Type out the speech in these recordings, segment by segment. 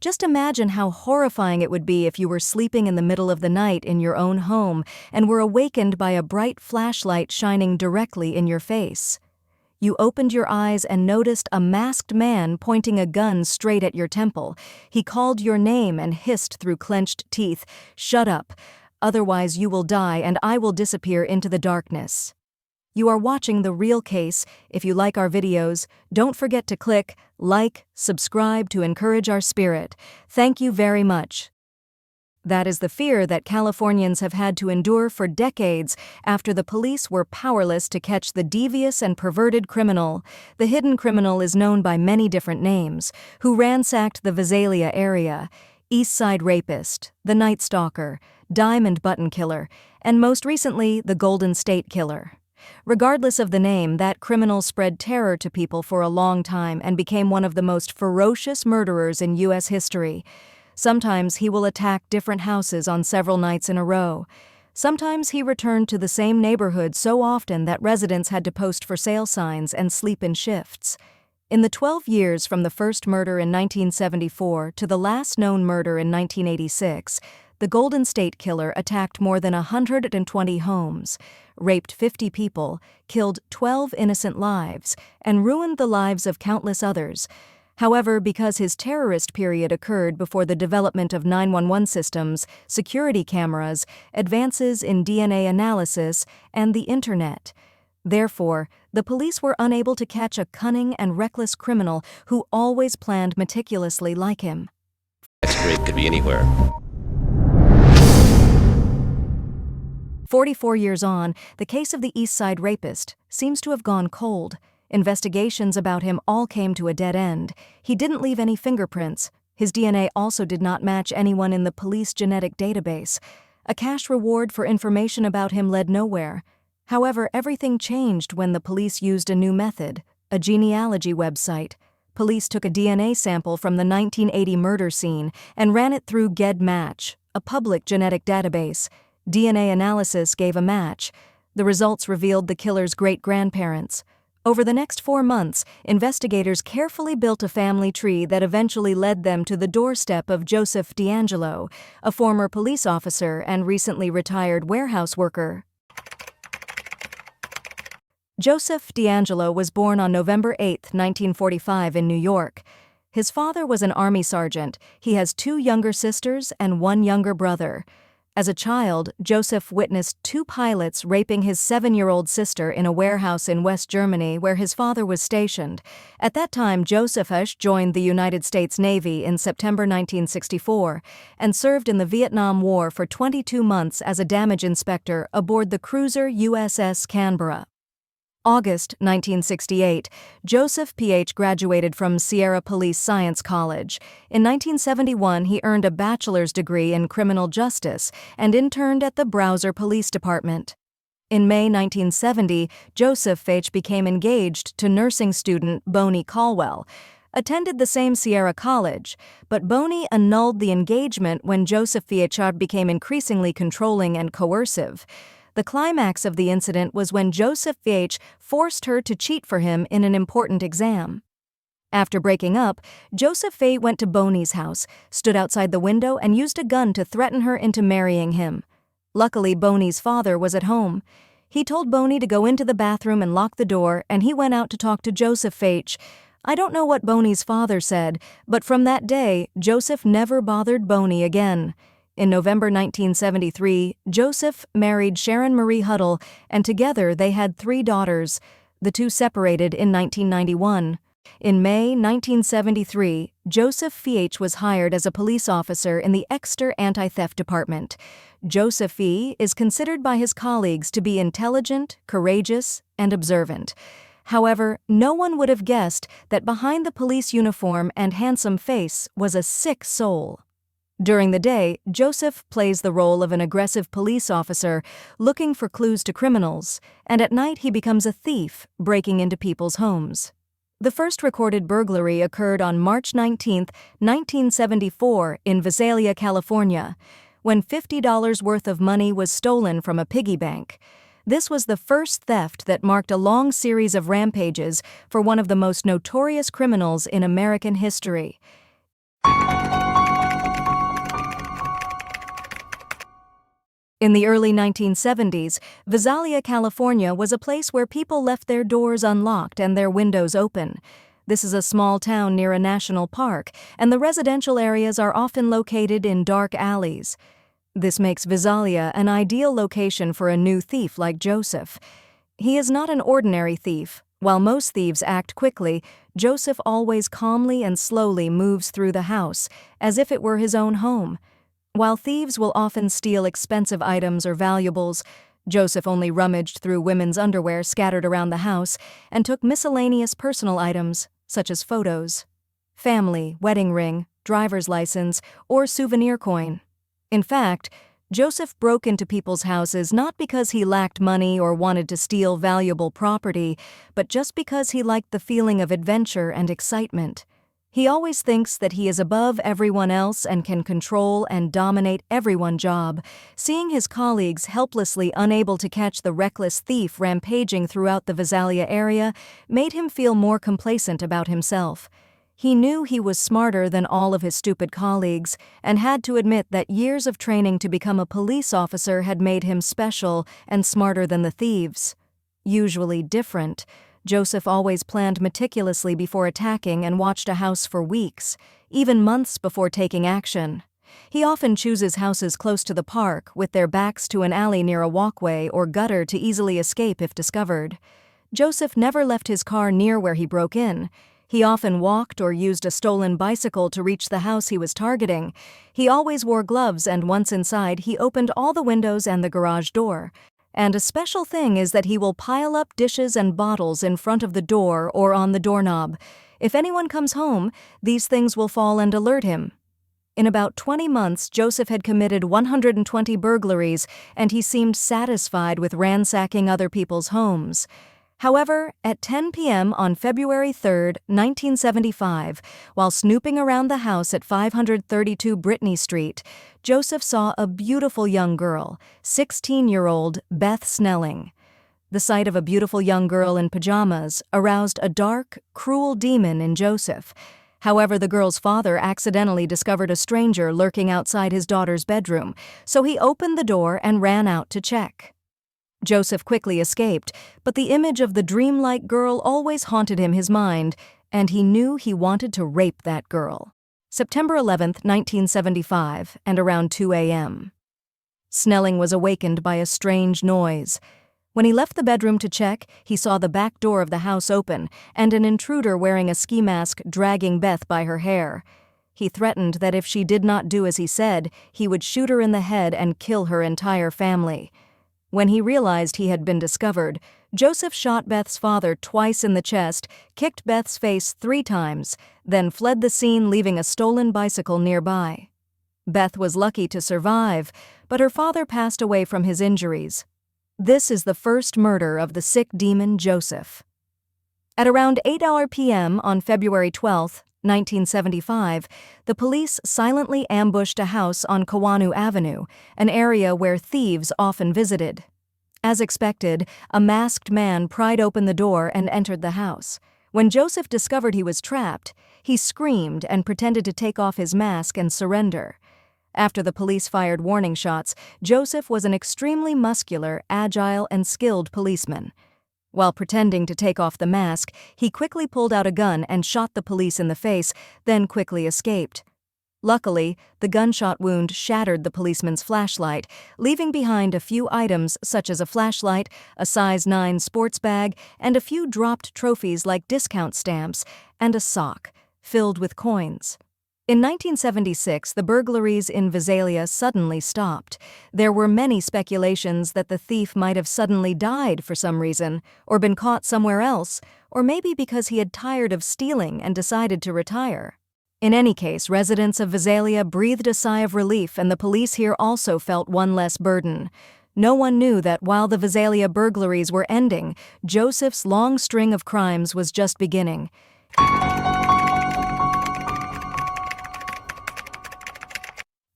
Just imagine how horrifying it would be if you were sleeping in the middle of the night in your own home and were awakened by a bright flashlight shining directly in your face. You opened your eyes and noticed a masked man pointing a gun straight at your temple. He called your name and hissed through clenched teeth, "Shut up, otherwise you will die and I will disappear into the darkness." You are watching The Real Case. If you like our videos, don't forget to click like, subscribe to encourage our spirit. Thank you very much. That is the fear that Californians have had to endure for decades after the police were powerless to catch the devious and perverted criminal. The hidden criminal is known by many different names, who ransacked the Visalia area: East Side Rapist, the Night Stalker, Diamond Button Killer, and most recently, the Golden State Killer. Regardless of the name, that criminal spread terror to people for a long time and became one of the most ferocious murderers in U.S. history. Sometimes he will attack different houses on several nights in a row. Sometimes he returned to the same neighborhood so often that residents had to post for sale signs and sleep in shifts. In the 12 years from the first murder in 1974 to the last known murder in 1986, the Golden State Killer attacked more than 120 homes, raped 50 people, killed 12 innocent lives, and ruined the lives of countless others. However, because his terrorist period occurred before the development of 911 systems, security cameras, advances in DNA analysis, and the Internet, therefore, the police were unable to catch a cunning and reckless criminal who always planned meticulously like him. Next rape could be anywhere. 44 years on, the case of the East Side Rapist seems to have gone cold. Investigations about him all came to a dead end. He didn't leave any fingerprints. His DNA also did not match anyone in the police genetic database. A cash reward for information about him led nowhere. However, everything changed when the police used a new method, a genealogy website. Police took a DNA sample from the 1980 murder scene and ran it through GEDmatch, a public genetic database. DNA analysis gave a match. The results revealed the killer's great-grandparents. Over the next 4 months, investigators carefully built a family tree that eventually led them to the doorstep of Joseph DeAngelo, a former police officer and recently retired warehouse worker. Joseph DeAngelo was born on November 8, 1945 in New York. His father was an Army sergeant. He has 2 younger sisters and 1 younger brother. As a child, Joseph witnessed 2 pilots raping his 7-year-old sister in a warehouse in West Germany where his father was stationed. At that time, Joseph joined the United States Navy in September 1964 and served in the Vietnam War for 22 months as a damage inspector aboard the cruiser USS Canberra. August 1968, Joseph P.H. graduated from Sierra Police Science College. In 1971, he earned a bachelor's degree in criminal justice and interned at the Browser Police Department. In May 1970, Joseph H. became engaged to nursing student Bonnie Caldwell, attended the same Sierra College, but Bonnie annulled the engagement when Joseph H. became increasingly controlling and coercive. The climax of the incident was when Joseph H. forced her to cheat for him in an important exam. After breaking up, Joseph H. went to Bonnie's house, stood outside the window, and used a gun to threaten her into marrying him. Luckily, Bonnie's father was at home. He told Bonnie to go into the bathroom and lock the door, and he went out to talk to Joseph H. I don't know what Bonnie's father said, but from that day, Joseph never bothered Bonnie again. In November 1973, Joseph married Sharon Marie Huddle, and together they had 3 daughters. The 2 separated in 1991. In May 1973, Joseph H. was hired as a police officer in the Exeter Anti-Theft Department. Joseph E. is considered by his colleagues to be intelligent, courageous, and observant. However, no one would have guessed that behind the police uniform and handsome face was a sick soul. During the day, Joseph plays the role of an aggressive police officer looking for clues to criminals, and at night he becomes a thief, breaking into people's homes. The first recorded burglary occurred on March 19, 1974 in Visalia, California, when $50 worth of money was stolen from a piggy bank. This was the first theft that marked a long series of rampages for one of the most notorious criminals in American history. In the early 1970s, Visalia, California was a place where people left their doors unlocked and their windows open. This is a small town near a national park, and the residential areas are often located in dark alleys. This makes Visalia an ideal location for a new thief like Joseph. He is not an ordinary thief. While most thieves act quickly, Joseph always calmly and slowly moves through the house, as if it were his own home. While thieves will often steal expensive items or valuables, Joseph only rummaged through women's underwear scattered around the house and took miscellaneous personal items, such as photos, family, wedding ring, driver's license, or souvenir coin. In fact, Joseph broke into people's houses not because he lacked money or wanted to steal valuable property, but just because he liked the feeling of adventure and excitement. He always thinks that he is above everyone else and can control and dominate everyone's job. Seeing his colleagues helplessly unable to catch the reckless thief rampaging throughout the Visalia area made him feel more complacent about himself. He knew he was smarter than all of his stupid colleagues and had to admit that years of training to become a police officer had made him special and smarter than the thieves. Usually different, Joseph always planned meticulously before attacking and watched a house for weeks, even months before taking action. He often chooses houses close to the park, with their backs to an alley near a walkway or gutter to easily escape if discovered. Joseph never left his car near where he broke in. He often walked or used a stolen bicycle to reach the house he was targeting. He always wore gloves, and once inside, he opened all the windows and the garage door. And a special thing is that he will pile up dishes and bottles in front of the door or on the doorknob. If anyone comes home, these things will fall and alert him. In about 20 months, Joseph had committed 120 burglaries, and he seemed satisfied with ransacking other people's homes. However, at 10 p.m. on February 3, 1975, while snooping around the house at 532 Brittany Street, Joseph saw a beautiful young girl, 16-year-old Beth Snelling. The sight of a beautiful young girl in pajamas aroused a dark, cruel demon in Joseph. However, the girl's father accidentally discovered a stranger lurking outside his daughter's bedroom, so he opened the door and ran out to check. Joseph quickly escaped, but the image of the dreamlike girl always haunted his mind, and he knew he wanted to rape that girl. September 11, 1975, and around 2 a.m. Snelling was awakened by a strange noise. When he left the bedroom to check, he saw the back door of the house open and an intruder wearing a ski mask dragging Beth by her hair. He threatened that if she did not do as he said, he would shoot her in the head and kill her entire family. When he realized he had been discovered, Joseph shot Beth's father twice in the chest, kicked Beth's face 3 times, then fled the scene, leaving a stolen bicycle nearby. Beth was lucky to survive, but her father passed away from his injuries. This is the first murder of the sick demon Joseph. At around 8 p.m. on February 12, 1975, the police silently ambushed a house on Kawanu Avenue, an area where thieves often visited. As expected, a masked man pried open the door and entered the house. When Joseph discovered he was trapped, he screamed and pretended to take off his mask and surrender. After the police fired warning shots, Joseph was an extremely muscular, agile, and skilled policeman. While pretending to take off the mask, he quickly pulled out a gun and shot the police in the face, then quickly escaped. Luckily, the gunshot wound shattered the policeman's flashlight, leaving behind a few items such as a flashlight, a size 9 sports bag, and a few dropped trophies like discount stamps, and a sock filled with coins. In 1976, the burglaries in Visalia suddenly stopped. There were many speculations that the thief might have suddenly died for some reason, or been caught somewhere else, or maybe because he had tired of stealing and decided to retire. In any case, residents of Visalia breathed a sigh of relief, and the police here also felt one less burden. No one knew that while the Visalia burglaries were ending, Joseph's long string of crimes was just beginning.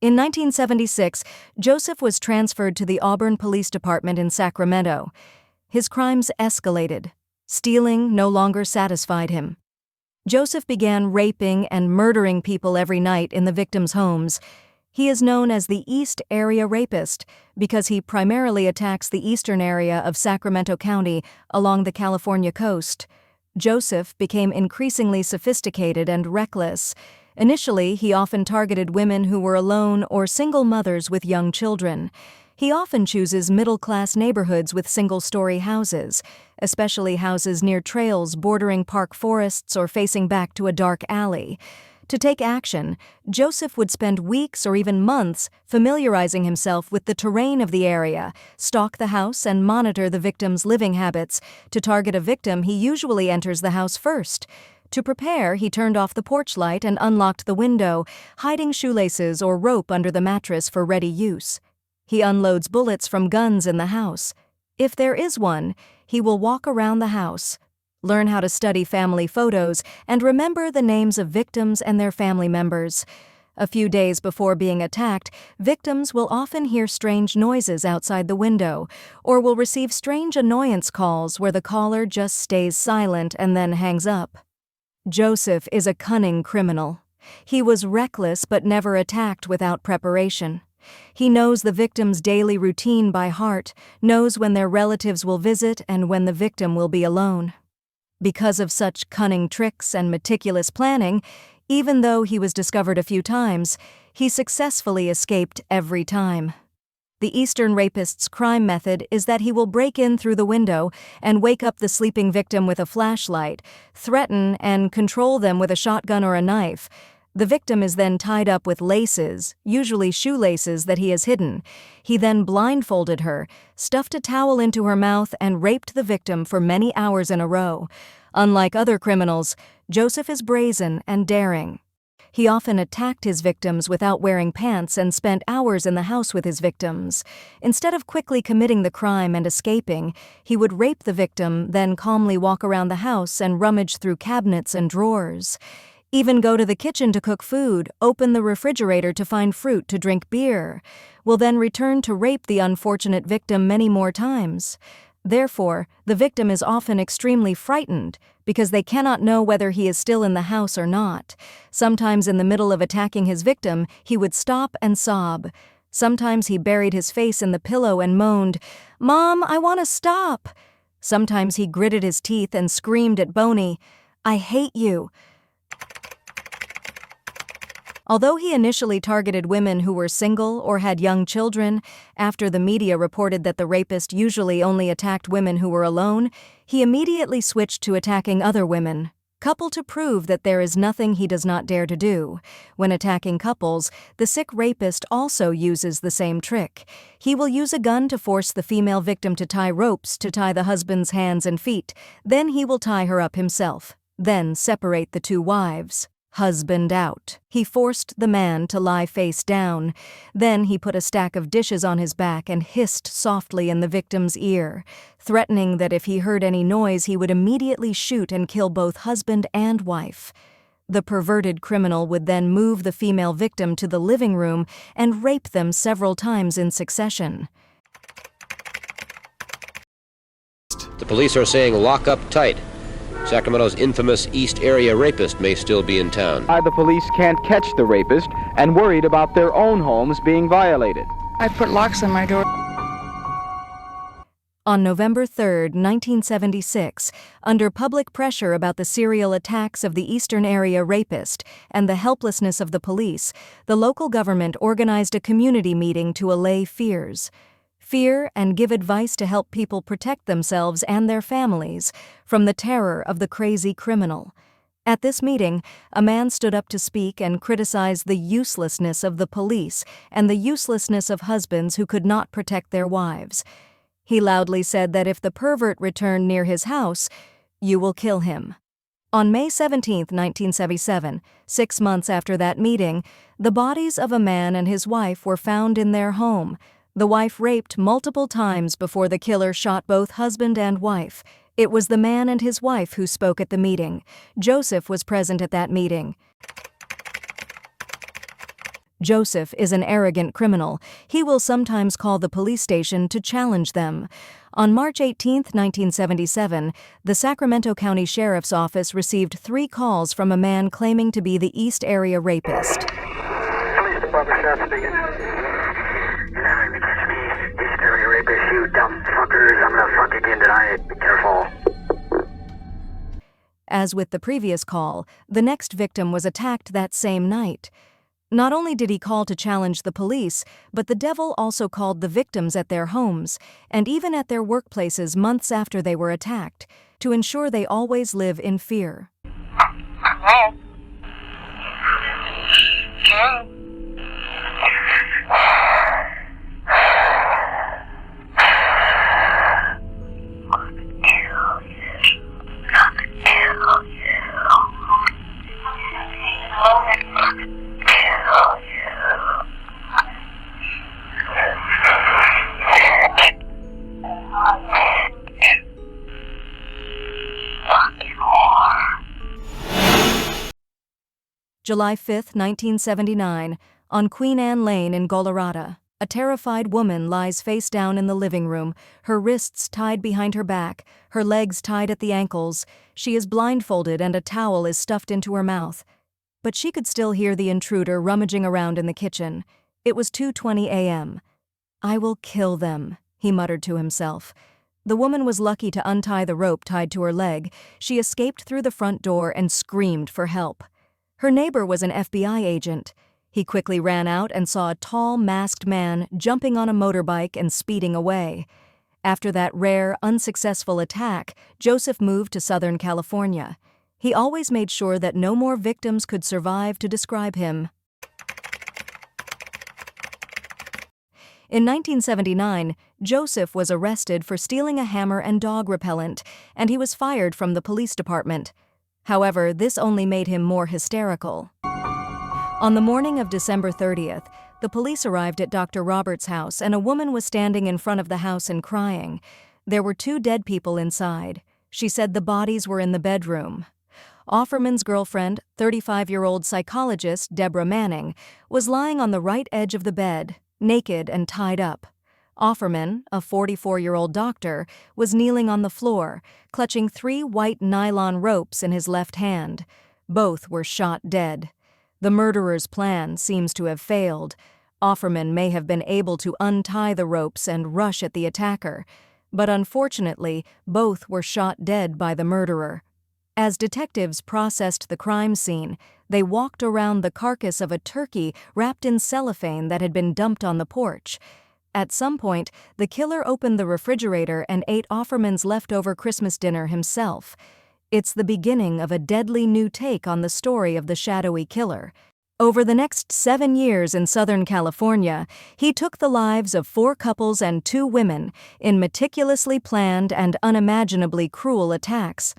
In 1976, Joseph was transferred to the Auburn Police Department in Sacramento. His crimes escalated. Stealing no longer satisfied him. Joseph began raping and murdering people every night in the victims' homes. He is known as the East Area Rapist because he primarily attacks the eastern area of Sacramento County along the California coast. Joseph became increasingly sophisticated and reckless. Initially, he often targeted women who were alone or single mothers with young children. He often chooses middle-class neighborhoods with single-story houses, especially houses near trails bordering park forests or facing back to a dark alley. To take action, Joseph would spend weeks or even months familiarizing himself with the terrain of the area, stalk the house, and monitor the victim's living habits. To target a victim, he usually enters the house first. To prepare, he turned off the porch light and unlocked the window, hiding shoelaces or rope under the mattress for ready use. He unloads bullets from guns in the house. If there is one, he will walk around the house, learn how to study family photos, and remember the names of victims and their family members. A few days before being attacked, victims will often hear strange noises outside the window, or will receive strange annoyance calls where the caller just stays silent and then hangs up. Joseph is a cunning criminal. He was reckless but never attacked without preparation. He knows the victim's daily routine by heart, knows when their relatives will visit and when the victim will be alone. Because of such cunning tricks and meticulous planning, even though he was discovered a few times, he successfully escaped every time. The Eastern Rapist's crime method is that he will break in through the window and wake up the sleeping victim with a flashlight, threaten and control them with a shotgun or a knife. The victim is then tied up with laces, usually shoelaces that he has hidden. He then blindfolded her, stuffed a towel into her mouth, and raped the victim for many hours in a row. Unlike other criminals, Joseph is brazen and daring. He often attacked his victims without wearing pants and spent hours in the house with his victims. Instead of quickly committing the crime and escaping, he would rape the victim, then calmly walk around the house and rummage through cabinets and drawers. Even go to the kitchen to cook food, open the refrigerator to find fruit to drink beer. Will then return to rape the unfortunate victim many more times. Therefore, the victim is often extremely frightened because they cannot know whether he is still in the house or not. Sometimes in the middle of attacking his victim, he would stop and sob. Sometimes he buried his face in the pillow and moaned, "Mom, I want to stop." Sometimes he gritted his teeth and screamed at Boney, "I hate you." Although he initially targeted women who were single or had young children, after the media reported that the rapist usually only attacked women who were alone, he immediately switched to attacking other women. Couple to prove that there is nothing he does not dare to do. When attacking couples, the sick rapist also uses the same trick. He will use a gun to force the female victim to tie ropes to tie the husband's hands and feet. Then he will tie her up himself. Then separate the two wives. Husband out. He forced the man to lie face down. Then he put a stack of dishes on his back and hissed softly in the victim's ear, threatening that if he heard any noise he would immediately shoot and kill both husband and wife. The perverted criminal would then move the female victim to the living room and rape them several times in succession. The police are saying lock up tight. Sacramento's infamous East Area Rapist may still be in town. The police can't catch the rapist and worried about their own homes being violated. I put locks on my door. On November 3, 1976, under public pressure about the serial attacks of the Eastern Area Rapist and the helplessness of the police, the local government organized a community meeting to allay fears. Fear and give advice to help people protect themselves and their families from the terror of the crazy criminal. At this meeting, a man stood up to speak and criticize the uselessness of the police and the uselessness of husbands who could not protect their wives. He loudly said that if the pervert returned near his house, "You will kill him." On May 17, 1977, 6 months after that meeting, the bodies of a man and his wife were found in their home. The wife raped multiple times before the killer shot both husband and wife. It was the man and his wife who spoke at the meeting. Joseph was present at that meeting. Joseph is an arrogant criminal. He will sometimes call the police station to challenge them. On March 18, 1977, the Sacramento County Sheriff's Office received 3 calls from a man claiming to be the East Area Rapist. Police Department, Sheriff speaking. You're never gonna catch me, East Area Rapist, you dumb fuckers. I'm gonna fuck again tonight. Be careful. As with the previous call, the next victim was attacked that same night. Not only did he call to challenge the police, but the devil also called the victims at their homes, and even at their workplaces months after they were attacked, to ensure they always live in fear. Hello? Hello? July 5, 1979, on Queen Anne Lane in Colorado, a terrified woman lies face down in the living room, her wrists tied behind her back, her legs tied at the ankles. She is blindfolded and a towel is stuffed into her mouth. But she could still hear the intruder rummaging around in the kitchen. It was 2:20 a.m. "I will kill them," he muttered to himself. The woman was lucky to untie the rope tied to her leg. She escaped through the front door and screamed for help. Her neighbor was an FBI agent. He quickly ran out and saw a tall, masked man jumping on a motorbike and speeding away. After that rare, unsuccessful attack, Joseph moved to Southern California. He always made sure that no more victims could survive to describe him. In 1979, Joseph was arrested for stealing a hammer and dog repellent, and he was fired from the police department. However, this only made him more hysterical. On the morning of December 30th, the police arrived at Dr. Roberts' house, and a woman was standing in front of the house and crying. There were 2 dead people inside. She said the bodies were in the bedroom. Offerman's girlfriend, 35-year-old psychologist Deborah Manning, was lying on the right edge of the bed, naked and tied up. Offerman, a 44-year-old doctor, was kneeling on the floor, clutching 3 white nylon ropes in his left hand. Both were shot dead. The murderer's plan seems to have failed. Offerman may have been able to untie the ropes and rush at the attacker, but unfortunately, both were shot dead by the murderer. As detectives processed the crime scene, they walked around the carcass of a turkey wrapped in cellophane that had been dumped on the porch. At some point, the killer opened the refrigerator and ate Offerman's leftover Christmas dinner himself. It's the beginning of a deadly new take on the story of the shadowy killer. Over the next 7 years in Southern California, he took the lives of 4 couples and 2 women in meticulously planned and unimaginably cruel attacks.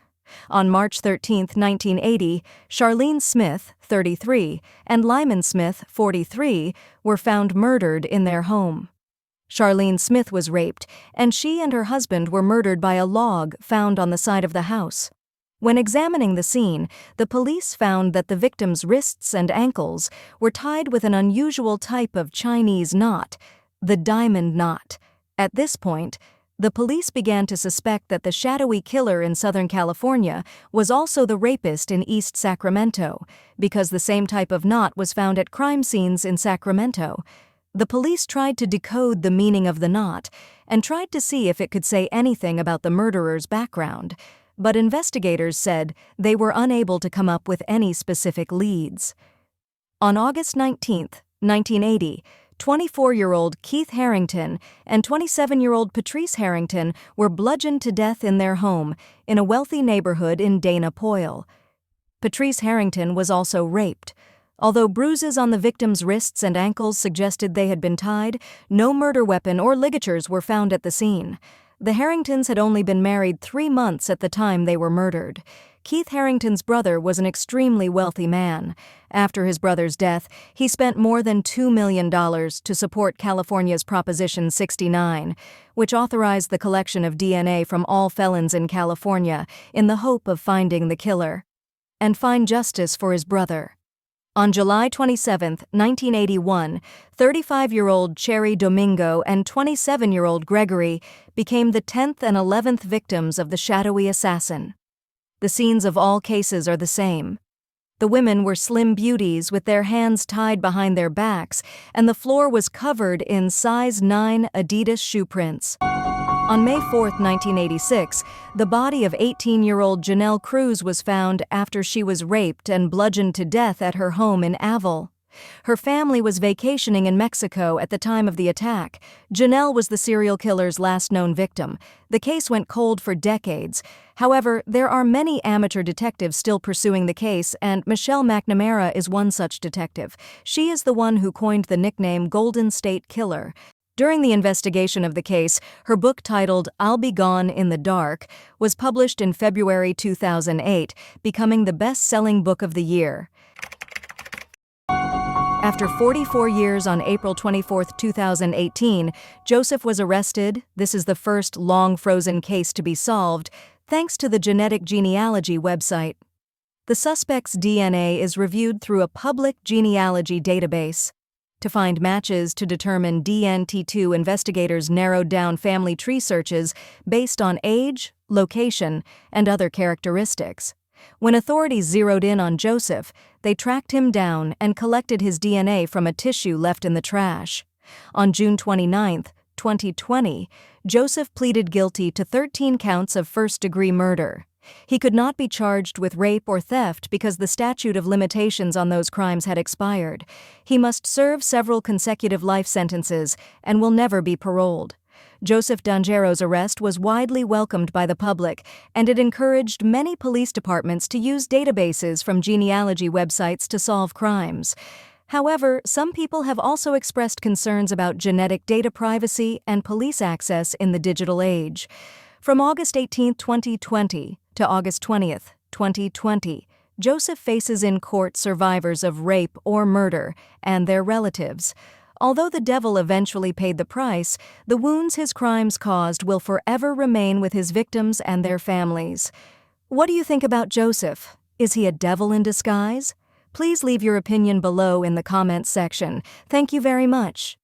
On March 13, 1980, Charlene Smith, 33, and Lyman Smith, 43, were found murdered in their home. Charlene Smith was raped, and she and her husband were murdered by a log found on the side of the house. When examining the scene, the police found that the victim's wrists and ankles were tied with an unusual type of Chinese knot, the diamond knot. At this point, the police began to suspect that the shadowy killer in Southern California was also the rapist in East Sacramento, because the same type of knot was found at crime scenes in Sacramento. The police tried to decode the meaning of the knot and tried to see if it could say anything about the murderer's background, but investigators said they were unable to come up with any specific leads. On August 19, 1980, 24-year-old Keith Harrington and 27-year-old Patrice Harrington were bludgeoned to death in their home in a wealthy neighborhood in Dana Poyle. Patrice Harrington was also raped. Although bruises on the victim's wrists and ankles suggested they had been tied, no murder weapon or ligatures were found at the scene. The Harringtons had only been married 3 months at the time they were murdered. Keith Harrington's brother was an extremely wealthy man. After his brother's death, he spent more than $2 million to support California's Proposition 69, which authorized the collection of DNA from all felons in California in the hope of finding the killer and find justice for his brother. On July 27, 1981, 35-year-old Cherry Domingo and 27-year-old Gregory became the 10th and 11th victims of the shadowy assassin. The scenes of all cases are the same. The women were slim beauties with their hands tied behind their backs, and the floor was covered in size 9 Adidas shoe prints. On May 4, 1986, the body of 18-year-old Janelle Cruz was found after she was raped and bludgeoned to death at her home in Aval. Her family was vacationing in Mexico at the time of the attack. Janelle was the serial killer's last known victim. The case went cold for decades. However, there are many amateur detectives still pursuing the case, and Michelle McNamara is one such detective. She is the one who coined the nickname Golden State Killer. During the investigation of the case, her book titled I'll Be Gone in the Dark was published in February 2008, becoming the best-selling book of the year. After 44 years, on April 24, 2018, Joseph was arrested. This is the first long-frozen case to be solved, thanks to the genetic genealogy website. The suspect's DNA is reviewed through a public genealogy database. To find matches to determine DNT2, investigators narrowed down family tree searches based on age, location, and other characteristics. When authorities zeroed in on Joseph, they tracked him down and collected his DNA from a tissue left in the trash. On June 29, 2020, Joseph pleaded guilty to 13 counts of first-degree murder. He could not be charged with rape or theft because the statute of limitations on those crimes had expired. He must serve several consecutive life sentences and will never be paroled. Joseph Dangero's arrest was widely welcomed by the public, and it encouraged many police departments to use databases from genealogy websites to solve crimes. However, some people have also expressed concerns about genetic data privacy and police access in the digital age. From August 18, 2020 to August 20, 2020, Joseph faces in court survivors of rape or murder and their relatives. Although the devil eventually paid the price, the wounds his crimes caused will forever remain with his victims and their families. What do you think about Joseph? Is he a devil in disguise? Please leave your opinion below in the comments section. Thank you very much.